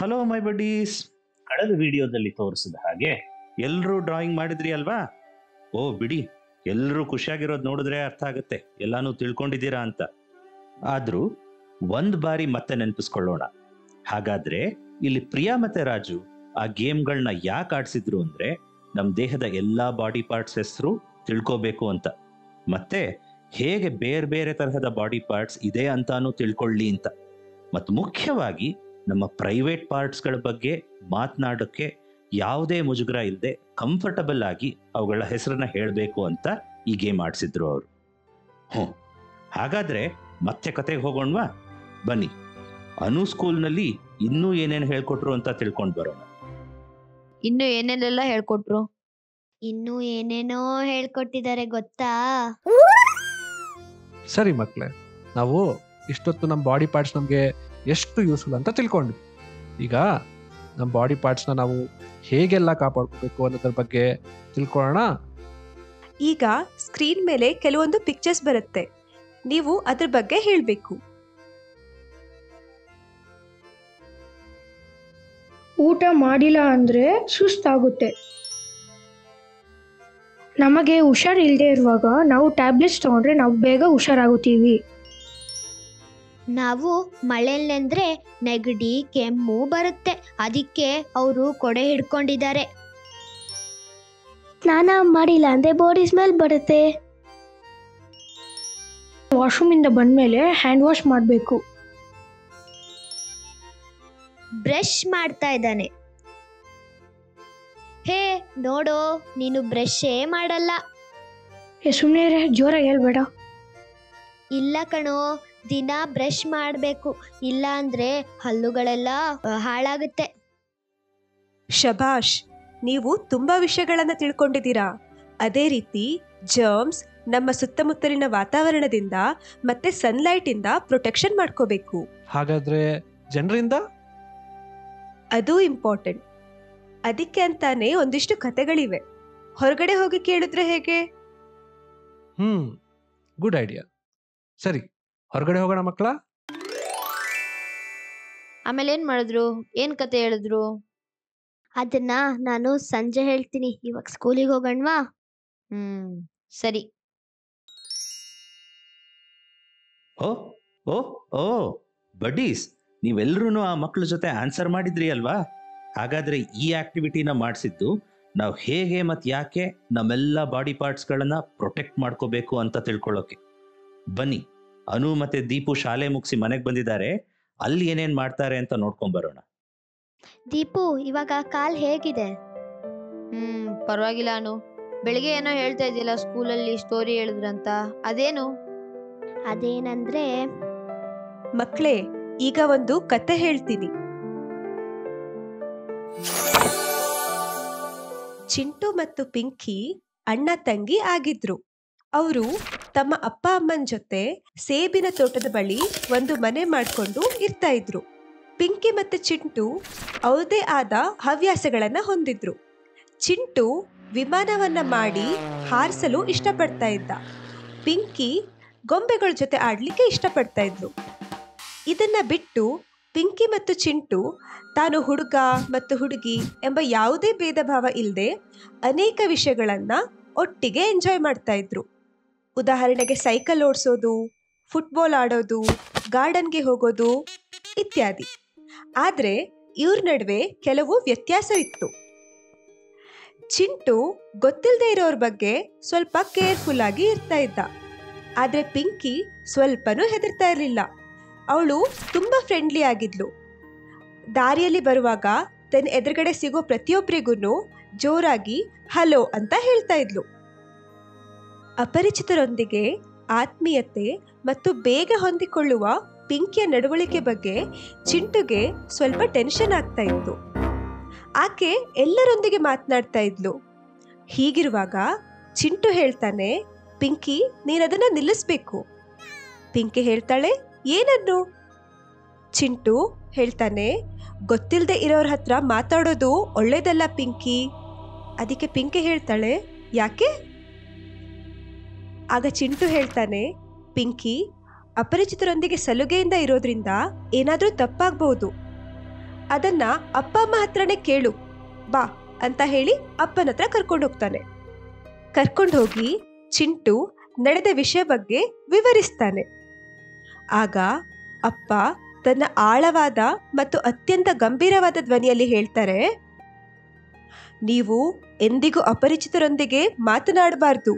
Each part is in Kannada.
Hello my buddies. ಕಳೆದ ವಿಡಿಯೋದಲ್ಲಿ ತೋರಿಸಿದ ಹಾಗೆ ಎಲ್ಲರೂ ಡ್ರಾಯಿಂಗ್ ಮಾಡಿದ್ರಿ ಅಲ್ವಾ? ಓ ಬಿಡಿ, ಎಲ್ಲರೂ ಖುಷಿಯಾಗಿರೋದು ನೋಡಿದ್ರೆ ಅರ್ಥ ಆಗುತ್ತೆ ಎಲ್ಲಾನು ತಿಳ್ಕೊಂಡಿದ್ದೀರಾ ಅಂತ. ಆದ್ರೂ ಒಂದ್ ಬಾರಿ ಮತ್ತೆ ನೆನಪಿಸ್ಕೊಳ್ಳೋಣ. ಹಾಗಾದ್ರೆ ಇಲ್ಲಿ ಪ್ರಿಯಾ ಮತ್ತೆ ರಾಜು ಆ ಗೇಮ್ಗಳನ್ನ ಯಾಕೆ ಆಡ್ಸಿದ್ರು ಅಂದ್ರೆ ನಮ್ ದೇಹದ ಎಲ್ಲಾ ಬಾಡಿ ಪಾರ್ಟ್ಸ್ ಹೆಸರು ತಿಳ್ಕೋಬೇಕು ಅಂತ, ಮತ್ತೆ ಹೇಗೆ ಬೇರೆ ಬೇರೆ ತರಹದ ಬಾಡಿ ಪಾರ್ಟ್ಸ್ ಇದೆ ಅಂತಾನು ತಿಳ್ಕೊಳ್ಳಿ ಅಂತ, ಮತ್ತು ಮುಖ್ಯವಾಗಿ ನಮ್ಮ ಪ್ರೈವೇಟ್ ಪಾರ್ಟ್ಸ್ಗಳ ಬಗ್ಗೆ ಮಾತನಾಡೋಕ್ಕೆ ಯಾವುದೇ ಮುಜುಗರ ಇಲ್ಲದೆ ಕಂಫರ್ಟಬಲ್ ಆಗಿ ಅವುಗಳ ಹೆಸರನ್ನ ಹೇಳಬೇಕು ಅಂತ ಈ ಗೇಮ್ ಆಡಿಸಿದ್ರು ಅವರು. ಹಾಗಾದ್ರೆ ಮತ್ತೆ ಕತೆಗೆ ಹೋಗೋಣವಾ? ಬನ್ನಿ, ಅನು ಸ್ಕೂಲ್ನಲ್ಲಿ ಇನ್ನೂ ಏನೇನು ಹೇಳ್ಕೊಟ್ರು ಅಂತ ತಿಳ್ಕೊಂಡು ಬರೋಣ. ಇನ್ನು ಏನೇನೆಲ್ಲ ಹೇಳ್ಕೊಟ್ರು? ಇನ್ನೂ ಏನೇನೋ ಹೇಳ್ಕೊಟ್ಟಿದ್ದಾರೆ ಗೊತ್ತಾ? ಸರಿ ಮಕ್ಕಳೇ, ನಾವು ಇಷ್ಟೊತ್ತು ನಮ್ಮ ಬಾಡಿ ಪಾರ್ಟ್ಸ್ ನಮಗೆ ಎಷ್ಟು ಯೂಸ್ಫುಲ್ ಅಂತ ತಿಳ್ಕೊಂಡ್ವಿ. ಈಗ ನಮ್ಮ ಬಾಡಿ ಪಾರ್ಟ್ಸ್ನ ನಾವು ಹೇಗೆಲ್ಲ ಕಾಪಾಡ್ಕೋಬೇಕು ಅನ್ನೋದ್ರ ಬಗ್ಗೆ ತಿಳ್ಕೊಳ್ಳೋಣ. ಈಗ ಸ್ಕ್ರೀನ್ ಮೇಲೆ ಕೆಲವೊಂದು ಪಿಕ್ಚರ್ಸ್ ಬರುತ್ತೆ, ನೀವು ಅದ್ರ ಬಗ್ಗೆ ಹೇಳಬೇಕು. ಊಟ ಮಾಡಿಲ್ಲ ಅಂದ್ರೆ ಸುಸ್ತಾಗುತ್ತೆ. ನಮಗೆ ಹುಷಾರಿಲ್ಲದೆ ಇರುವಾಗ ನಾವು ಟ್ಯಾಬ್ಲೆಟ್ಸ್ ತಗೊಂಡ್ರೆ ನಾವು ಬೇಗ ಹುಷಾರಾಗುತ್ತೀವಿ. ನಾವು ಮಳೆಯಲ್ಲೆಂದ್ರೆ ನೆಗಡಿ ಕೆಮ್ಮು ಬರುತ್ತೆ, ಅದಕ್ಕೆ ಅವರು ಕೊಡೆ ಹಿಡ್ಕೊಂಡಿದ್ದಾರೆ. ಸ್ನಾನ ಮಾಡಿಲ್ಲ ಅಂದ್ರೆ ಬಾಡಿ ಸ್ಮೆಲ್ ಬರುತ್ತೆ. ವಾಶ್ರೂಮಿಂದ ಬಂದ್ಮೇಲೆ ಹ್ಯಾಂಡ್ ವಾಶ್ ಮಾಡಬೇಕು. ಬ್ರಷ್ ಮಾಡ್ತಾ ಇದ್ದಾನೆ. ಹೇ ನೋಡೋ, ನೀನು ಬ್ರಷೇ ಮಾಡಲ್ಲ. ಸುಮ್ಮನೆ ಜೋರಾಗಿ ಹೇಳ್ಬೇಡ. ಇಲ್ಲ ಕಣೋ, ದಿನ ಬ್ರಷ್ ಮಾಡಬೇಕು, ಇಲ್ಲ ಅಂದ್ರೆ ಹಲ್ಲುಗಳೆಲ್ಲ ಹಾಳಾಗುತ್ತೆ. ಶಭಾಷ್, ನೀವು ತುಂಬಾ ವಿಷಯಗಳನ್ನ ತಿಳ್ಕೊಂಡಿದ್ದೀರಾ. ಅದೇ ರೀತಿ ಜರ್ಮ್ಸ್ ನಮ್ಮ ಸುತ್ತಮುತ್ತಲಿನ ವಾತಾವರಣದಿಂದ ಮತ್ತೆ ಸನ್ಲೈಟ್ ಇಂದ ಪ್ರೊಟೆಕ್ಷನ್ ಮಾಡ್ಕೋಬೇಕು. ಹಾಗಾದ್ರೆ ಜನರಿಂದ? ಅದು ಇಂಪಾರ್ಟೆಂಟ್. ಅದಕ್ಕೆ ಅಂತಾನೆ ಒಂದಿಷ್ಟು ಕತೆಗಳಿವೆ, ಹೊರಗಡೆ ಹೋಗಿ ಕೇಳಿದ್ರೆ ಹೇಗೆ? Good idea. ಸರಿ, ಹೊರಗಡೆ ಹೋಗೋಣ ಮಕ್ಕಳ. ಆಮೇಲೆ ಏನ್ ಮಾಡಿದ್ರು? ಏನ್ ಕತೆ ಹೇಳಿದ್ರು? ಅದನ್ನ ನಾನು ಸಂಜೆ ಹೇಳ್ತೀನಿ. ಇವಾಗ ಸ್ಕೂಲಿಗೆ ಹೋಗೋಣವಾ? ಸರಿ. ಓ ಓ ಓ ಬಡೀಸ್, ನೀವೆಲ್ಲರೂ ಆ ಮಕ್ಕಳ ಜೊತೆ ಆನ್ಸರ್ ಮಾಡಿದ್ರಿ ಅಲ್ವಾ? ಹಾಗಾದ್ರೆ ಈ ಆಕ್ಟಿವಿಟಿನ ಮಾಡಿಸಿದ್ದು ನಾವು ಹೇಗೆ ಮತ್ತು ಯಾಕೆ ನಮ್ಮೆಲ್ಲ ಬಾಡಿ ಪಾರ್ಟ್ಸ್ಗಳನ್ನ ಪ್ರೊಟೆಕ್ಟ್ ಮಾಡ್ಕೋಬೇಕು ಅಂತ ತಿಳ್ಕೊಳ್ಳೋಕೆ. ಬನ್ನಿ, ಅನು ಮತ್ತೆ ದೀಪು ಶಾಲೆ ಮುಗಿಸಿ ಮನೆಗೆ ಬಂದಿದ್ದಾರೆ, ಅಲ್ಲಿ ಏನೇನ್ ಮಾಡ್ತಾರೆ ಅಂತ ನೋಡ್ಕೊಂಡ್ ಬರೋಣ. ದೀಪು, ಇವಾಗ ಕಾಲ್ ಹೇಗಿದೆ? ಪರವಾಗಿಲ್ಲ ಅನು. ಬೆಳಿಗ್ಗೆ ಏನೋ ಹೇಳ್ತಾ ಇದೆಯಲ್ಲ, ಸ್ಕೂಲಲ್ಲಿ ಸ್ಟೋರಿ ಹೇಳಿದ್ರಂತ, ಅದೇನು? ಅದೇನಂದ್ರೆ, ಮಕ್ಕಳೇ, ಈಗ ಒಂದು ಕತೆ ಹೇಳ್ತೀನಿ. ಚಿಂಟು ಮತ್ತು ಪಿಂಕಿ ಅಣ್ಣ ತಂಗಿ ಆಗಿದ್ರು. ಅವರು ತಮ್ಮ ಅಪ್ಪ ಅಮ್ಮನ ಜೊತೆ ಸೇಬಿನ ತೋಟದ ಬಳಿ ಒಂದು ಮನೆ ಮಾಡ್ಕೊಂಡು ಇರ್ತಾ ಇದ್ರು. ಪಿಂಕಿ ಮತ್ತು ಚಿಂಟು ಅವ್ರದೇ ಆದ ಹವ್ಯಾಸಗಳನ್ನ ಹೊಂದಿದ್ರು. ಚಿಂಟು ವಿಮಾನವನ್ನ ಮಾಡಿ ಹಾರಿಸಲು ಇಷ್ಟಪಡ್ತಾ ಇದ್ದ. ಪಿಂಕಿ ಗೊಂಬೆಗಳ ಜೊತೆ ಆಡ್ಲಿಕ್ಕೆ ಇಷ್ಟಪಡ್ತಾ ಇದ್ಲು. ಇದನ್ನ ಬಿಟ್ಟು ಪಿಂಕಿ ಮತ್ತು ಚಿಂಟು ತಾನು ಹುಡುಗ ಮತ್ತು ಹುಡುಗಿ ಎಂಬ ಯಾವುದೇ ಭೇದ ಭಾವ ಇಲ್ಲದೆ ಅನೇಕ ವಿಷಯಗಳನ್ನ ಒಟ್ಟಿಗೆ ಎಂಜಾಯ್ ಮಾಡ್ತಾ ಇದ್ರು. ಉದಾಹರಣೆಗೆ ಸೈಕಲ್ ಓಡಿಸೋದು, ಫುಟ್ಬಾಲ್ ಆಡೋದು, ಗಾರ್ಡನ್ಗೆ ಹೋಗೋದು ಇತ್ಯಾದಿ. ಆದ್ರೆ ಇವ್ರ ನಡುವೆ ಕೆಲವು ವ್ಯತ್ಯಾಸವಿತ್ತು. ಚಿಂಟು ಗೊತ್ತಿಲ್ಲದೆ ಇರೋರ ಬಗ್ಗೆ ಸ್ವಲ್ಪ ಕೇರ್ಫುಲ್ ಆಗಿ ಇರ್ತಾ ಇದ್ದ. ಆದ್ರೆ ಪಿಂಕಿ ಸ್ವಲ್ಪನೂ ಹೆದರ್ತಾ ಇರಲಿಲ್ಲ. ಅವಳು ತುಂಬಾ ಫ್ರೆಂಡ್ಲಿ ಆಗಿದ್ಲು. ದಾರಿಯಲ್ಲಿ ಬರುವಾಗ ತನ್ನ ಎದುರುಗಡೆ ಸಿಗೋ ಪ್ರತಿಯೊಬ್ಬರಿಗೂ ಜೋರಾಗಿ ಹಲೋ ಅಂತ ಹೇಳ್ತಾ ಇದ್ಲು. ಅಪರಿಚಿತರೊಂದಿಗೆ ಆತ್ಮೀಯತೆ ಮತ್ತು ಬೇಗ ಹೊಂದಿಕೊಳ್ಳುವ ಪಿಂಕಿಯ ನಡವಳಿಕೆ ಬಗ್ಗೆ ಚಿಂಟುಗೆ ಸ್ವಲ್ಪ ಟೆನ್ಷನ್ ಆಗ್ತಾ ಇತ್ತು. ಆಕೆ ಎಲ್ಲರೊಂದಿಗೆ ಮಾತನಾಡ್ತಾ ಇದ್ಲು. ಹೀಗಿರುವಾಗ ಚಿಂಟು ಹೇಳ್ತಾನೆ, ಪಿಂಕಿ, ನೀನದನ್ನ ನಿಲ್ಲಿಸ್ಬೇಕು. ಪಿಂಕಿ ಹೇಳ್ತಾಳೆ, ಏನನ್ನು? ಚಿಂಟು ಹೇಳ್ತಾನೆ, ಗೊತ್ತಿಲ್ಲದೆ ಇರೋರ ಹತ್ರ ಮಾತಾಡೋದು ಒಳ್ಳೇದಲ್ಲ ಪಿಂಕಿ. ಅದಕ್ಕೆ ಪಿಂಕಿ ಹೇಳ್ತಾಳೆ, ಯಾಕೆ? ಆಗ ಚಿಂಟು ಹೇಳ್ತಾನೆ, ಪಿಂಕಿ, ಅಪರಿಚಿತರೊಂದಿಗೆ ಸಲುಗೆಯಿಂದ ಇರೋದ್ರಿಂದ ಏನಾದರೂ ತಪ್ಪಾಗಬಹುದು. ಅದನ್ನ ಅಪ್ಪ ಅಮ್ಮ ಹತ್ರನೇ ಕೇಳು ಬಾ ಅಂತ ಹೇಳಿ ಅಪ್ಪನ ಹತ್ರ ಕರ್ಕೊಂಡು ಹೋಗ್ತಾನೆ. ಕರ್ಕೊಂಡು ಹೋಗಿ ಚಿಂಟು ನಡೆದ ವಿಷಯ ಬಗ್ಗೆ ವಿವರಿಸ್ತಾನೆ. ಆಗ ಅಪ್ಪ ತನ್ನ ಆಳವಾದ ಮತ್ತು ಅತ್ಯಂತ ಗಂಭೀರವಾದ ಧ್ವನಿಯಲ್ಲಿ ಹೇಳ್ತಾರೆ, ನೀವು ಎಂದಿಗೂ ಅಪರಿಚಿತರೊಂದಿಗೆ ಮಾತನಾಡಬಾರ್ದು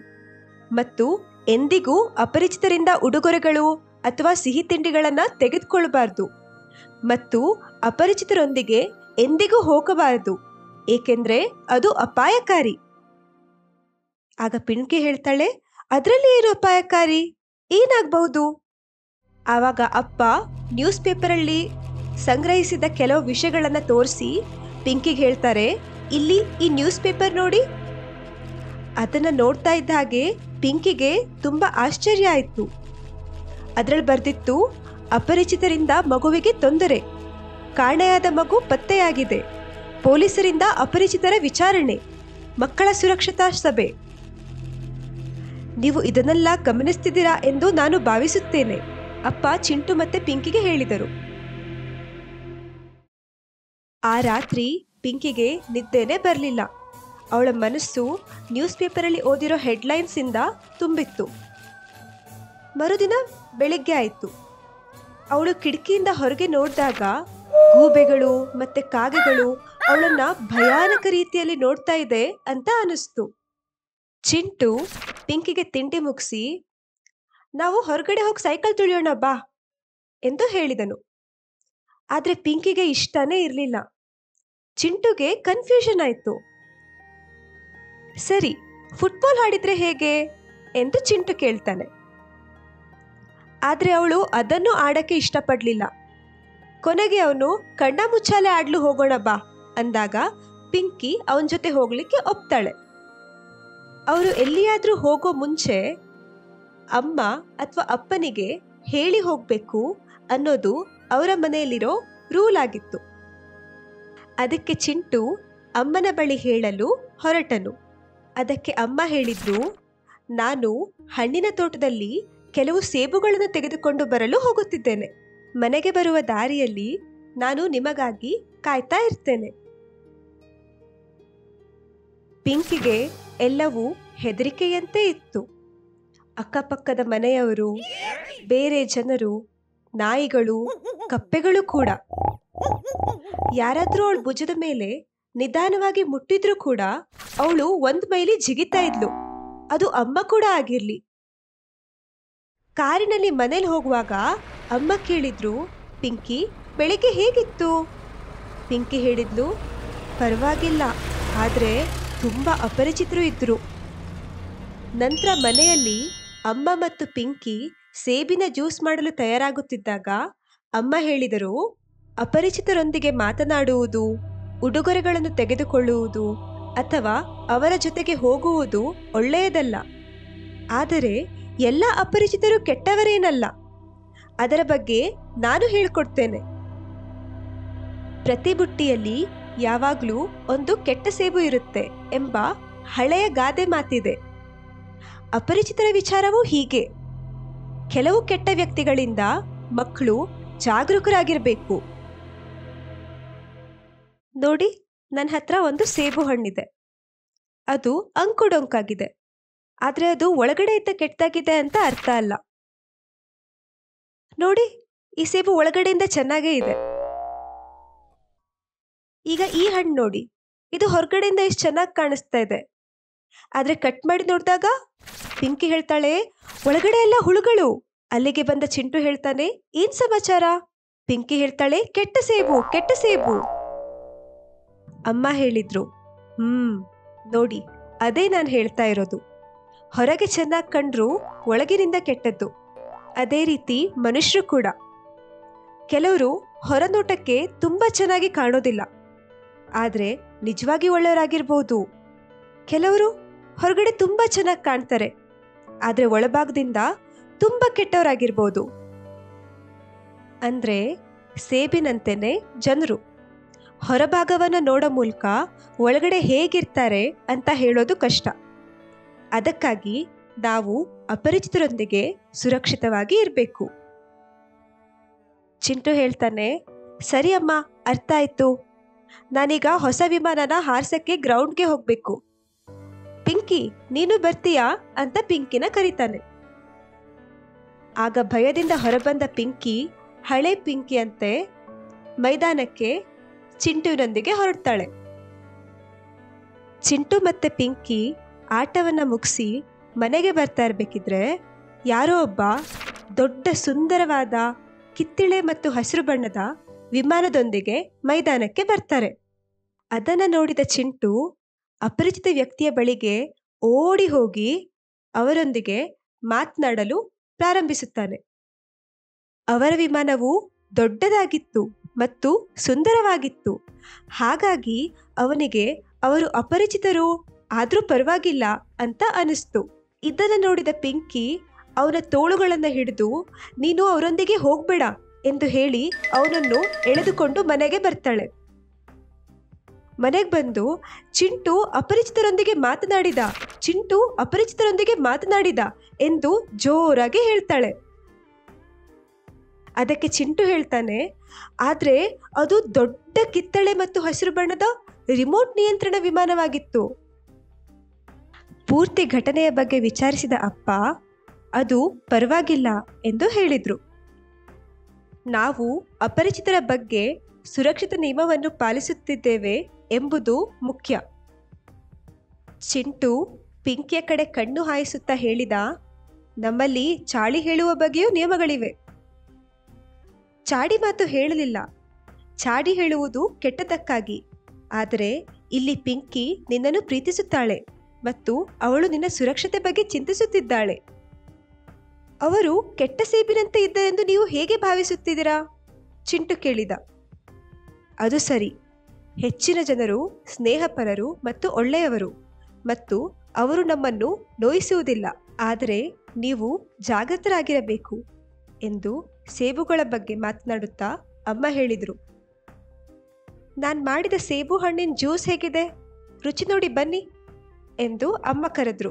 ಮತ್ತು ಎಂದಿಗೂ ಅಪರಿಚಿತರಿಂದ ಉಡುಗೊರೆಗಳು ಅಥವಾ ಸಿಹಿ ತಿಂಡಿಗಳನ್ನ ತೆಗೆದುಕೊಳ್ಳಬಾರ್ದು ಮತ್ತು ಅಪರಿಚಿತರೊಂದಿಗೆ ಎಂದಿಗೂ ಹೋಗಬಾರದು, ಏಕೆಂದ್ರೆ ಅದು ಅಪಾಯಕಾರಿ. ಆಗ ಪಿಂಕಿ ಹೇಳ್ತಾಳೆ, ಅದರಲ್ಲಿ ಏನು ಅಪಾಯಕಾರಿ, ಏನಾಗಬಹುದು? ಆವಾಗ ಅಪ್ಪ ನ್ಯೂಸ್ ಪೇಪರಲ್ಲಿ ಸಂಗ್ರಹಿಸಿದ ಕೆಲವು ವಿಷಯಗಳನ್ನ ತೋರಿಸಿ ಪಿಂಕಿಗೆ ಹೇಳ್ತಾರೆ, ಇಲ್ಲಿ ಈ ನ್ಯೂಸ್ ಪೇಪರ್ ನೋಡಿ. ಅದನ್ನ ನೋಡ್ತಾ ಇದ್ದ ಹಾಗೆ ಪಿಂಕಿಗೆ ತುಂಬಾ ಆಶ್ಚರ್ಯ ಆಯ್ತು. ಅದರಲ್ಲಿ ಬರ್ದಿತ್ತು, ಅಪರಿಚಿತರಿಂದ ಮಗುವಿಗೆ ತೊಂದರೆ, ಕಾಣೆಯಾದ ಮಗು ಪತ್ತೆಯಾಗಿದೆ, ಪೊಲೀಸರಿಂದ ಅಪರಿಚಿತರ ವಿಚಾರಣೆ, ಮಕ್ಕಳ ಸುರಕ್ಷತಾ ಸಭೆ. ನೀವು ಇದನ್ನೆಲ್ಲ ಗಮನಿಸ್ತಿದ್ದೀರಾ ಎಂದು ನಾನು ಭಾವಿಸುತ್ತೇನೆ, ಅಪ್ಪ ಚಿಂಟು ಮತ್ತೆ ಪಿಂಕಿಗೆ ಹೇಳಿದರು. ಆ ರಾತ್ರಿ ಪಿಂಕಿಗೆ ನಿದ್ದೆನೇ ಬರಲಿಲ್ಲ. ಅವಳ ಮನಸ್ಸು ನ್ಯೂಸ್ ಪೇಪರಲ್ಲಿ ಓದಿರೋ ಹೆಡ್ಲೈನ್ಸ್ ಇಂದ ತುಂಬಿತ್ತು. ಮರುದಿನ ಬೆಳಿಗ್ಗೆ ಆಯಿತು. ಅವಳು ಕಿಟಕಿಯಿಂದ ಹೊರಗೆ ನೋಡಿದಾಗ ಗೂಬೆಗಳು ಮತ್ತೆ ಕಾಗೆಗಳು ಅವಳನ್ನ ಭಯಾನಕ ರೀತಿಯಲ್ಲಿ ನೋಡ್ತಾ ಇದೆ ಅಂತ ಅನಿಸ್ತು. ಚಿಂಟು ಪಿಂಕಿಗೆ ತಿಂಡಿ ಮುಗಿಸಿ, ನಾವು ಹೊರಗಡೆ ಹೋಗಿ ಸೈಕಲ್ ತುಳಿಯೋಣ ಬಾ ಎಂದು ಹೇಳಿದನು. ಆದ್ರೆ ಪಿಂಕಿಗೆ ಇಷ್ಟನೇ ಇರಲಿಲ್ಲ. ಚಿಂಟುಗೆ ಕನ್ಫ್ಯೂಷನ್ ಆಯ್ತು. ಸರಿ, ಫುಟ್ಬಾಲ್ ಆಡಿದ್ರೆ ಹೇಗೆ ಎಂದು ಚಿಂಟು ಕೇಳ್ತಾನೆ. ಆದ್ರೆ ಅವಳು ಅದನ್ನು ಆಡಕ್ಕೆ ಇಷ್ಟಪಡ್ಲಿಲ್ಲ. ಕೊನೆಗೆ ಅವನು ಕಣ್ಣ ಮುಚ್ಚಾಲೆ ಆಡ್ಲು ಹೋಗೋಣ ಬಾ ಅಂದಾಗ ಪಿಂಕಿ ಅವನ ಜೊತೆ ಹೋಗ್ಲಿಕ್ಕೆ ಒಪ್ತಾಳೆ. ಅವರು ಎಲ್ಲಿಯಾದ್ರೂ ಹೋಗೋ ಮುಂಚೆ ಅಮ್ಮ ಅಥವಾ ಅಪ್ಪನಿಗೆ ಹೇಳಿ ಹೋಗ್ಬೇಕು ಅನ್ನೋದು ಅವರ ಮನೆಯಲ್ಲಿರೋ ರೂಲ್ ಆಗಿತ್ತು. ಅದಕ್ಕೆ ಚಿಂಟು ಅಮ್ಮನ ಬಳಿ ಹೇಳಲು ಹೊರಟನು. ಅದಕ್ಕೆ ಅಮ್ಮ ಹೇಳಿದ್ರು, ನಾನು ಹಣ್ಣಿನ ತೋಟದಲ್ಲಿ ಕೆಲವು ಸೇಬುಗಳನ್ನು ತೆಗೆದುಕೊಂಡು ಬರಲು ಹೋಗುತ್ತಿದ್ದೇನೆ. ಮನೆಗೆ ಬರುವ ದಾರಿಯಲ್ಲಿ ನಾನು ನಿಮಗಾಗಿ ಕಾಯ್ತಾ ಇರ್ತೇನೆ. ಪಿಂಕಿಗೆ ಎಲ್ಲವೂ ಹೆದರಿಕೆಯಂತೆ ಇತ್ತು. ಅಕ್ಕಪಕ್ಕದ ಮನೆಯವರು, ಬೇರೆ ಜನರು, ನಾಯಿಗಳು, ಕಪ್ಪೆಗಳು ಕೂಡ. ಯಾರಾದ್ರೂ ಅವಳ ಭುಜದ ಮೇಲೆ ನಿಧಾನವಾಗಿ ಮುಟ್ಟಿದ್ರು ಕೂಡ ಅವಳು 1 ಮೈಲಿ ಜಿಗಿತಾ ಇದ್ಲು. ಅದು ಅಮ್ಮ ಕೂಡ ಆಗಿರ್ಲಿ. ಕಾರಿನಲ್ಲಿ ಮನೇಲಿ ಹೋಗುವಾಗ ಅಮ್ಮ ಕೇಳಿದ್ರು, ಪಿಂಕಿ ಬೆಳಿಗ್ಗೆ ಹೇಗಿತ್ತು? ಪಿಂಕಿ ಹೇಳಿದ್ಲು, ಪರವಾಗಿಲ್ಲ, ಆದ್ರೆ ತುಂಬಾ ಅಪರಿಚಿತರು ಇದ್ರು. ನಂತರ ಮನೆಯಲ್ಲಿ ಅಮ್ಮ ಮತ್ತು ಪಿಂಕಿ ಸೇಬಿನ ಜ್ಯೂಸ್ ಮಾಡಲು ತಯಾರಾಗುತ್ತಿದ್ದಾಗ ಅಮ್ಮ ಹೇಳಿದರು, ಅಪರಿಚಿತರೊಂದಿಗೆ ಮಾತನಾಡುವುದು, ಉಡುಗೊರೆಗಳನ್ನು ತೆಗೆದುಕೊಳ್ಳುವುದು ಅಥವಾ ಅವರ ಜೊತೆಗೆ ಹೋಗುವುದು ಒಳ್ಳೆಯದಲ್ಲ. ಆದರೆ ಎಲ್ಲ ಅಪರಿಚಿತರು ಕೆಟ್ಟವರೇನಲ್ಲ. ಅದರ ಬಗ್ಗೆ ನಾನು ಹೇಳ್ಕೊಡ್ತೇನೆ. ಪ್ರತಿ ಬುಟ್ಟಿಯಲ್ಲಿ ಯಾವಾಗ್ಲೂ ಒಂದು ಕೆಟ್ಟ ಸೇಬು ಇರುತ್ತೆ ಎಂಬ ಹಳೆಯ ಗಾದೆ ಮಾತಿದೆ. ಅಪರಿಚಿತರ ವಿಚಾರವೂ ಹೀಗೆ. ಕೆಲವು ಕೆಟ್ಟ ವ್ಯಕ್ತಿಗಳಿಂದ ಮಕ್ಕಳು ಜಾಗರೂಕರಾಗಿರ್ಬೇಕು. ನೋಡಿ, ನನ್ನ ಹತ್ರ ಒಂದು ಸೇಬು ಹಣ್ಣಿದೆ. ಅದು ಅಂಕುಡೊಂಕಾಗಿದೆ. ಆದ್ರೆ ಅದು ಒಳಗಡೆ ಇದ್ದ ಕೆಟ್ಟದಾಗಿದೆ ಅಂತ ಅರ್ಥ ಅಲ್ಲ. ನೋಡಿ, ಈ ಸೇಬು ಒಳಗಡೆಯಿಂದ ಚೆನ್ನಾಗೇ ಇದೆ. ಈಗ ಈ ಹಣ್ಣು ನೋಡಿ, ಇದು ಹೊರಗಡೆಯಿಂದ ಎಷ್ಟು ಚೆನ್ನಾಗಿ ಕಾಣಿಸ್ತಾ ಇದೆ. ಆದ್ರೆ ಕಟ್ ಮಾಡಿ ನೋಡಿದಾಗ ಪಿಂಕಿ ಹೇಳ್ತಾಳೆ, ಒಳಗಡೆ ಎಲ್ಲ ಹುಳುಗಳು. ಅಲ್ಲಿಗೆ ಬಂದ ಚಿಂಟು ಹೇಳ್ತಾನೆ, ಏನ್ ಸಮಾಚಾರ? ಪಿಂಕಿ ಹೇಳ್ತಾಳೆ, ಕೆಟ್ಟ ಸೇಬು, ಕೆಟ್ಟ ಸೇಬು. ಅಮ್ಮ ಹೇಳಿದ್ರು, ನೋಡಿ, ಅದೇ ನಾನು ಹೇಳ್ತಾ ಇರೋದು. ಹೊರಗೆ ಚೆನ್ನಾಗಿ ಕಂಡ್ರು ಒಳಗಿನಿಂದ ಕೆಟ್ಟದ್ದು. ಅದೇ ರೀತಿ ಮನುಷ್ಯರು ಕೂಡ. ಕೆಲವರು ಹೊರನೋಟಕ್ಕೆ ತುಂಬಾ ಚೆನ್ನಾಗಿ ಕಾಣೋದಿಲ್ಲ, ಆದ್ರೆ ನಿಜವಾಗಿ ಒಳ್ಳೆಯವರಾಗಿರ್ಬೋದು. ಕೆಲವರು ಹೊರಗಡೆ ತುಂಬಾ ಚೆನ್ನಾಗಿ ಕಾಣ್ತಾರೆ, ಆದ್ರೆ ಒಳಭಾಗದಿಂದ ತುಂಬಾ ಕೆಟ್ಟವರಾಗಿರ್ಬೋದು. ಅಂದ್ರೆ ಸೇಬಿನಂತೆನೆ ಜನರು ಹೊರಭಾಗವನ್ನು ನೋಡೋ ಮೂಲಕ ಒಳಗಡೆ ಹೇಗಿರ್ತಾರೆ ಅಂತ ಹೇಳೋದು ಕಷ್ಟ. ಅದಕ್ಕಾಗಿ ನಾವು ಅಪರಿಚಿತರೊಂದಿಗೆ ಸುರಕ್ಷಿತವಾಗಿ ಇರಬೇಕು. ಚಿಂಟು ಹೇಳ್ತಾನೆ, ಸರಿ ಅಮ್ಮ, ಅರ್ಥ ಆಯ್ತು. ನಾನೀಗ ಹೊಸ ವಿಮಾನನ ಹಾರ್ಸಕ್ಕೆ ಗ್ರೌಂಡ್ಗೆ ಹೋಗ್ಬೇಕು. ಪಿಂಕಿ, ನೀನು ಬರ್ತೀಯಾ ಅಂತ ಪಿಂಕಿನ ಕರೀತಾನೆ. ಆಗ ಭಯದಿಂದ ಹೊರಬಂದ ಪಿಂಕಿ ಹಳೆ ಪಿಂಕಿಯಂತೆ ಮೈದಾನಕ್ಕೆ ಚಿಂಟುವಿನೊಂದಿಗೆ ಹೊರಡ್ತಾಳೆ. ಚಿಂಟು ಮತ್ತೆ ಪಿಂಕಿ ಆಟವನ್ನ ಮುಗಿಸಿ ಮನೆಗೆ ಬರ್ತಾ ಇರ್ಬೇಕಿದ್ರೆ ಯಾರೋ ಒಬ್ಬ ದೊಡ್ಡ ಸುಂದರವಾದ ಕಿತ್ತಿಳೆ ಮತ್ತು ಹಸಿರು ಬಣ್ಣದ ವಿಮಾನದೊಂದಿಗೆ ಮೈದಾನಕ್ಕೆ ಬರ್ತಾರೆ. ಅದನ್ನ ನೋಡಿದ ಚಿಂಟು ಅಪರಿಚಿತ ವ್ಯಕ್ತಿಯ ಬಳಿಗೆ ಓಡಿ ಹೋಗಿ ಅವರೊಂದಿಗೆ ಮಾತನಾಡಲು ಪ್ರಾರಂಭಿಸುತ್ತಾನೆ. ಅವರ ವಿಮಾನವು ದೊಡ್ಡದಾಗಿತ್ತು ಮತ್ತು ಸುಂದರವಾಗಿತ್ತು. ಹಾಗಾಗಿ ಅವನಿಗೆ ಅವರು ಅಪರಿಚಿತರು, ಆದ್ರೂ ಪರವಾಗಿಲ್ಲ ಅಂತ ಅನಿಸ್ತು. ಇದನ್ನು ನೋಡಿದ ಪಿಂಕಿ ಅವನ ತೋಳುಗಳನ್ನು ಹಿಡಿದು ನೀನು ಅವರೊಂದಿಗೆ ಹೋಗ್ಬೇಡ ಎಂದು ಹೇಳಿ ಅವನನ್ನು ಎಳೆದುಕೊಂಡು ಮನೆಗೆ ಬರ್ತಾಳೆ. ಮನೆಗೆ ಬಂದು ಚಿಂಟು ಅಪರಿಚಿತರೊಂದಿಗೆ ಮಾತನಾಡಿದ ಎಂದು ಜೋರಾಗಿ ಹೇಳ್ತಾಳೆ. ಅದಕ್ಕೆ ಚಿಂಟು ಹೇಳ್ತಾನೆ, ಆದ್ರೆ ಅದು ದೊಡ್ಡ ಕಿತ್ತಳೆ ಮತ್ತು ಹಸಿರು ಬಣ್ಣದ ರಿಮೋಟ್ ನಿಯಂತ್ರಣ ವಿಮಾನವಾಗಿತ್ತು. ಪೂರ್ತಿ ಘಟನೆಯ ಬಗ್ಗೆ ವಿಚಾರಿಸಿದ ಅಪ್ಪ ಅದು ಪರವಾಗಿಲ್ಲ ಎಂದು ಹೇಳಿದ್ರು. ನಾವು ಅಪರಿಚಿತರ ಬಗ್ಗೆ ಸುರಕ್ಷಿತ ನಿಯಮವನ್ನು ಪಾಲಿಸುತ್ತಿದ್ದೇವೆ ಎಂಬುದು ಮುಖ್ಯ. ಚಿಂಟು ಪಿಂಕಿಯ ಕಡೆ ಕಣ್ಣು ಹಾಯಿಸುತ್ತಾ ಹೇಳಿದ, ನಮ್ಮಲ್ಲಿ ಚಾಡಿ ಹೇಳುವ ಬಗ್ಗೆಯೂ ನಿಯಮಗಳಿವೆ. ಚಾಡಿ ಮಾತು ಹೇಳಲಿಲ್ಲ. ಚಾಡಿ ಹೇಳುವುದು ಕೆಟ್ಟದಕ್ಕಾಗಿ. ಆದರೆ ಇಲ್ಲಿ ಪಿಂಕಿ ನಿನ್ನನ್ನು ಪ್ರೀತಿಸುತ್ತಾಳೆ ಮತ್ತು ಅವಳು ನಿನ್ನ ಸುರಕ್ಷತೆ ಬಗ್ಗೆ ಚಿಂತಿಸುತ್ತಿದ್ದಾಳೆ. ಅವರು ಕೆಟ್ಟ ಸೇಬಿನಂತೆ ಇದ್ದರೆಂದು ನೀವು ಹೇಗೆ ಭಾವಿಸುತ್ತಿದ್ದೀರಾ? ಚಿಂಟು ಕೇಳಿದ. ಅದು ಸರಿ, ಹೆಚ್ಚಿನ ಜನರು ಸ್ನೇಹಪರರು ಮತ್ತು ಒಳ್ಳೆಯವರು ಮತ್ತು ಅವರು ನಮ್ಮನ್ನು ನೋಯಿಸುವುದಿಲ್ಲ. ಆದರೆ ನೀವು ಜಾಗೃತರಾಗಿರಬೇಕು ಎಂದು ಸೇಬುಗಳ ಬಗ್ಗೆ ಮಾತನಾಡುತ್ತಾ ಅಮ್ಮ ಹೇಳಿದರು. ನಾನು ಮಾಡಿದ ಸೇಬು ಹಣ್ಣಿನ ಜ್ಯೂಸ್ ಹೇಗಿದೆ, ರುಚಿ ನೋಡಿ ಬನ್ನಿ ಎಂದು ಅಮ್ಮ ಕರೆದ್ರು.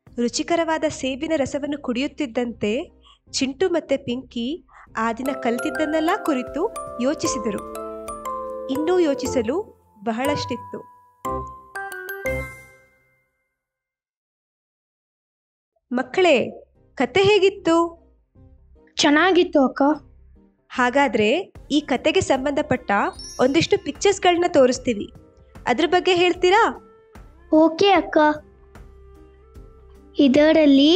ರುಚಿಕರವಾದ ಸೇಬಿನ ರಸವನ್ನು ಕುಡಿಯುತ್ತಿದ್ದಂತೆ ಚಿಂಟು ಮತ್ತೆ ಪಿಂಕಿ ಆ ದಿನ ಕಲಿತಿದ್ದನ್ನೆಲ್ಲ ಕುರಿತು ಯೋಚಿಸಿದರು. ಇನ್ನೂ ಯೋಚಿಸಲು ಬಹಳಷ್ಟಿತ್ತು. ಮಕ್ಕಳೇ, ಕತೆ ಹೇಗಿತ್ತು? ಚೆನ್ನಾಗಿತ್ತು ಅಕ್ಕ. ಹಾಗಾದ್ರೆ ಈ ಕತೆಗೆ ಸಂಬಂಧಪಟ್ಟ ಒಂದಿಷ್ಟು ಪಿಕ್ಚರ್ಸ್ಗಳನ್ನ ತೋರಿಸ್ತೀವಿ, ಅದ್ರ ಬಗ್ಗೆ ಹೇಳ್ತೀರಾ? ಓಕೆ ಅಕ್ಕ. ಇದರಲ್ಲಿ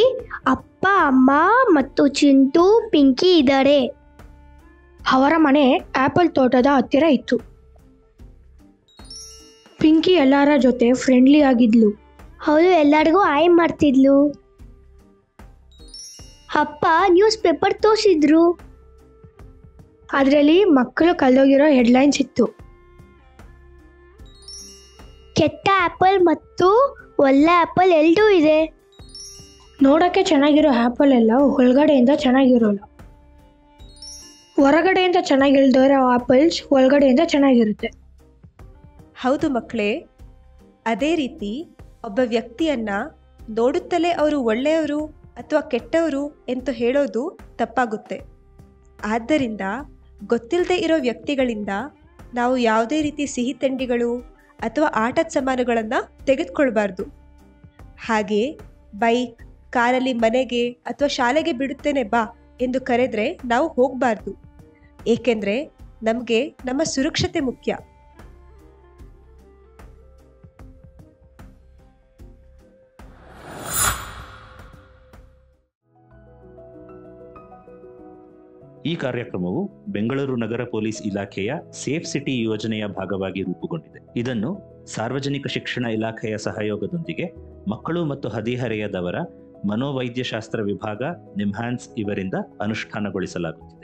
ಅಪ್ಪ, ಅಮ್ಮ ಮತ್ತು ಚಿಂಟು, ಪಿಂಕಿ ಇದ್ದಾರೆ. ಅವರ ಮನೆ ಆಪಲ್ ತೋಟದ ಹತ್ತಿರ ಇತ್ತು. ಪಿಂಕಿ ಎಲ್ಲರ ಜೊತೆ ಫ್ರೆಂಡ್ಲಿ ಆಗಿದ್ಲು. ಅವಳು ಎಲ್ಲರಿಗೂ ಹಾಯ್ ಮಾಡ್ತಿದ್ಲು. ಅಪ್ಪ ನ್ಯೂಸ್ ಪೇಪರ್ ತೋರಿಸಿದ್ರು. ಅದರಲ್ಲಿ ಮಕ್ಕಳು ಕಳೆದೋಗಿರೋ ಹೆಡ್ಲೈನ್ಸ್ ಇತ್ತು. ಕೆಟ್ಟ ಆಪಲ್ ಮತ್ತು ಒಳ್ಳೆ ಆಪಲ್ ಎರಡೂ ಇದೆ. ನೋಡೋಕ್ಕೆ ಚೆನ್ನಾಗಿರೋ ಆಪಲ್ ಎಲ್ಲ ಒಳಗಡೆಯಿಂದ ಚೆನ್ನಾಗಿರೋಲ್ಲ. ಹೊರಗಡೆಯಿಂದ ಚೆನ್ನಾಗಿಲ್ದಿರೋ ಆಪಲ್ಸ್ ಒಳಗಡೆಯಿಂದ ಚೆನ್ನಾಗಿರುತ್ತೆ. ಹೌದು ಮಕ್ಕಳೇ, ಅದೇ ರೀತಿ ಒಬ್ಬ ವ್ಯಕ್ತಿಯನ್ನ ನೋಡುತ್ತಲೇ ಅವರು ಒಳ್ಳೆಯವರು ಅಥವಾ ಕೆಟ್ಟವರು ಎಂದು ಹೇಳೋದು ತಪ್ಪಾಗುತ್ತೆ. ಆದ್ದರಿಂದ ಗೊತ್ತಿಲ್ಲದೆ ಇರೋ ವ್ಯಕ್ತಿಗಳಿಂದ ನಾವು ಯಾವುದೇ ರೀತಿ ಸಿಹಿ ತಿಂಡಿಗಳು ಅಥವಾ ಆಟದ ಸಾಮಾನುಗಳನ್ನು ತೆಗೆದುಕೊಳ್ಬಾರ್ದು. ಹಾಗೆ ಬೈಕ್, ಕಾರಲ್ಲಿ ಮನೆಗೆ ಅಥವಾ ಶಾಲೆಗೆ ಬಿಡುತ್ತೇನೆ ಬಾ ಎಂದು ಕರೆದ್ರೆ ನಾವು ಹೋಗಬಾರ್ದು. ಏಕೆಂದರೆ ನಮಗೆ ನಮ್ಮ ಸುರಕ್ಷತೆ ಮುಖ್ಯ. ಈ ಕಾರ್ಯಕ್ರಮವು ಬೆಂಗಳೂರು ನಗರ ಪೊಲೀಸ್ ಇಲಾಖೆಯ ಸೇಫ್ ಸಿಟಿ ಯೋಜನೆಯ ಭಾಗವಾಗಿ ರೂಪುಗೊಂಡಿದೆ. ಇದನ್ನು ಸಾರ್ವಜನಿಕ ಶಿಕ್ಷಣ ಇಲಾಖೆಯ ಸಹಯೋಗದೊಂದಿಗೆ ಮಕ್ಕಳು ಮತ್ತು ಹದಿಹರೆಯದವರ ಮನೋವೈದ್ಯಶಾಸ್ತ್ರ ವಿಭಾಗ, ನಿಮ್ಹಾನ್ಸ್ ಇವರಿಂದ ಅನುಷ್ಠಾನಗೊಳಿಸಲಾಗುತ್ತಿದೆ.